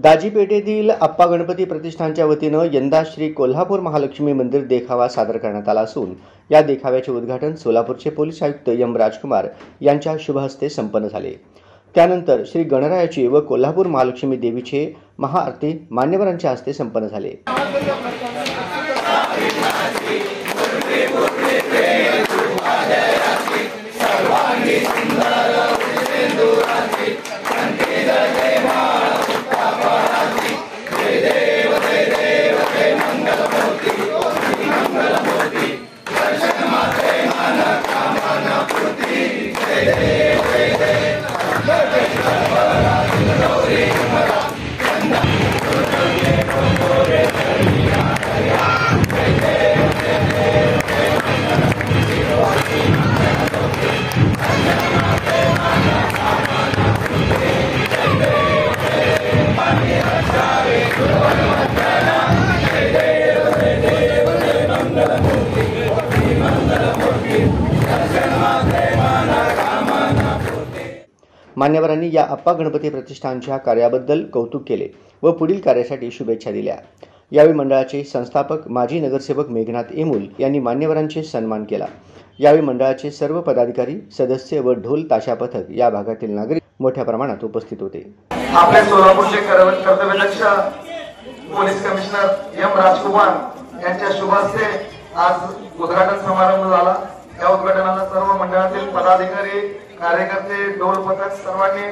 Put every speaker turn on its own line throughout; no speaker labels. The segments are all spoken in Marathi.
दाजीपेठेतील अप्पा गणपती प्रतिष्ठानच्या वतीनं यंदा श्री कोल्हापूर महालक्ष्मी मंदिर देखावा सादर करण्यात आला असून या देखाव्याचे उद्घाटन सोलापूरचे पोलीस आयुक्त एम राजकुमार यांच्या शुभहस्ते संपन्न झाले। त्यानंतर श्री गणरायाची व कोल्हापूर महालक्ष्मी देवीचे महाआरती मान्यवरांच्या हस्ते संपन्न झाले। मान्यवरांनी या अप्पा गणपती प्रतिष्ठानच्या कार्याबद्दल कौतुक केले व पुढील कार्यासाठी शुभेच्छा दिल्या। यावेळी मंडळाचे संस्थापक माजी नगरसेवक मेघनाथ एमूल यांनी मान्यवरांचे सन्मान केला। यावेळी मंडळाचे सर्व पदाधिकारी, सदस्य व ढोल ताशा पथक या भागातील नागरिक मोठ्या प्रमाणात उपस्थित होते।
आपल्या सोलापूरचे कर्तव्यदक्ष पोलीस कमिशनर एम राजकुमार यांच्या शुभ हस्ते आज उद्घाटन समारंभ झाला। या उद्घाटनाला सर्व मंडळातील पदाधिकारी, कार्यकर्ते, ढोल पथक सर्वांनी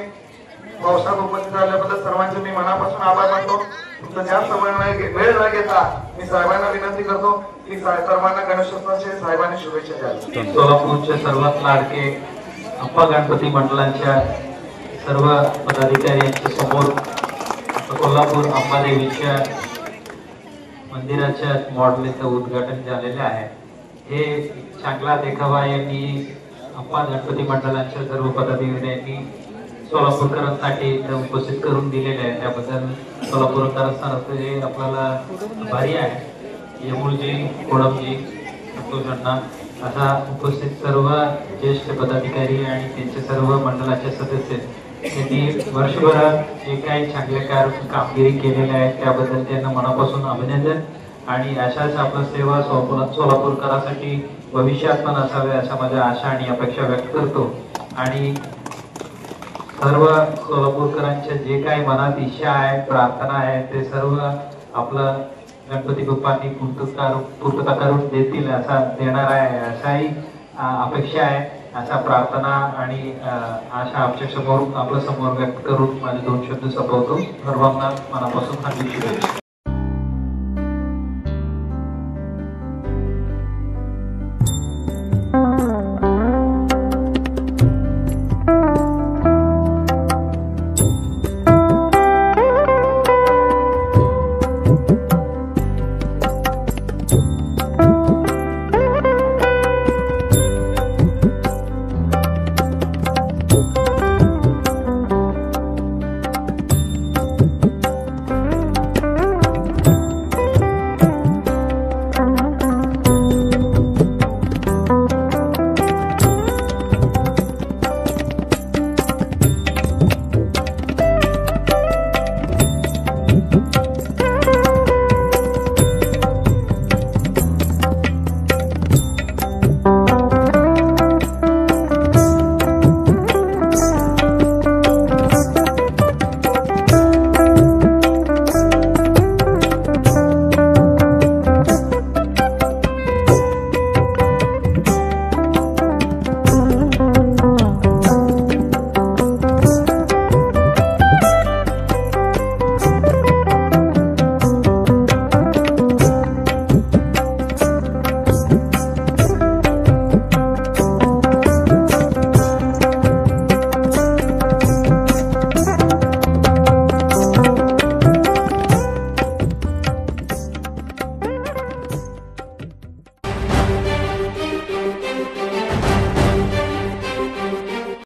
पावसात उपस्थित झाल्याबद्दल सर्वांचे मी मनापासून आभार मानतो। तुमचा जास्त वेळ न घेता मी साहेबांना विनंती करतो की सर्वांना गणेशोत्सवाच्या साहेबांनी शुभेच्छा द्याव्या।
सोलापूरच्या सर्वात लाडके अप्पा गणपती मंडळांच्या सर्व पदाधिकाऱ्यांच्या समोर कोल्हापूर अंबादेवीच्या मंदिराच्या मॉडेलचं उद्घाटन झालेले आहे। हे चांगला देखावा यांनी अप्पा गणपती मंडळाच्या सर्व पदाधिकाऱ्यांनी सोलापूरकरांसाठी उपस्थित करून दिलेले आहे। त्याबद्दल सोलापूरकरांचे आपल्याला आभारी आहे। यमुलजी, कोडमजी, संतोषांना असा उपस्थित सर्व ज्येष्ठ पदाधिकारी आणि त्यांचे सर्व मंडळाचे सदस्य त्यांनी वर्षभरात जे काही चांगले कामगिरी केलेले आहे त्याबद्दल त्यांना मनापासून अभिनंदन। आणि अशाच आपल्या सेवा सोलापूरकरांसाठी भविष्यात पण असावे अशा माझ्या आशा आणि अपेक्षा व्यक्त करतो। आणि सर्व सोलापूरकरांच्या जे काही मनात इच्छा आहे, प्रार्थना आहे ते सर्व आपलं गणपती बाप्पांनी पूर्तता करून देतील असा देणार आहे अशाही अपेक्षा आहे। अशा प्रार्थना आणि आशा आपल्या समोर आपल्या समोर व्यक्त करून माझे 2 शब्द संपवतो। सर्वांना मनापासून हार्दिक शुभेच्छा।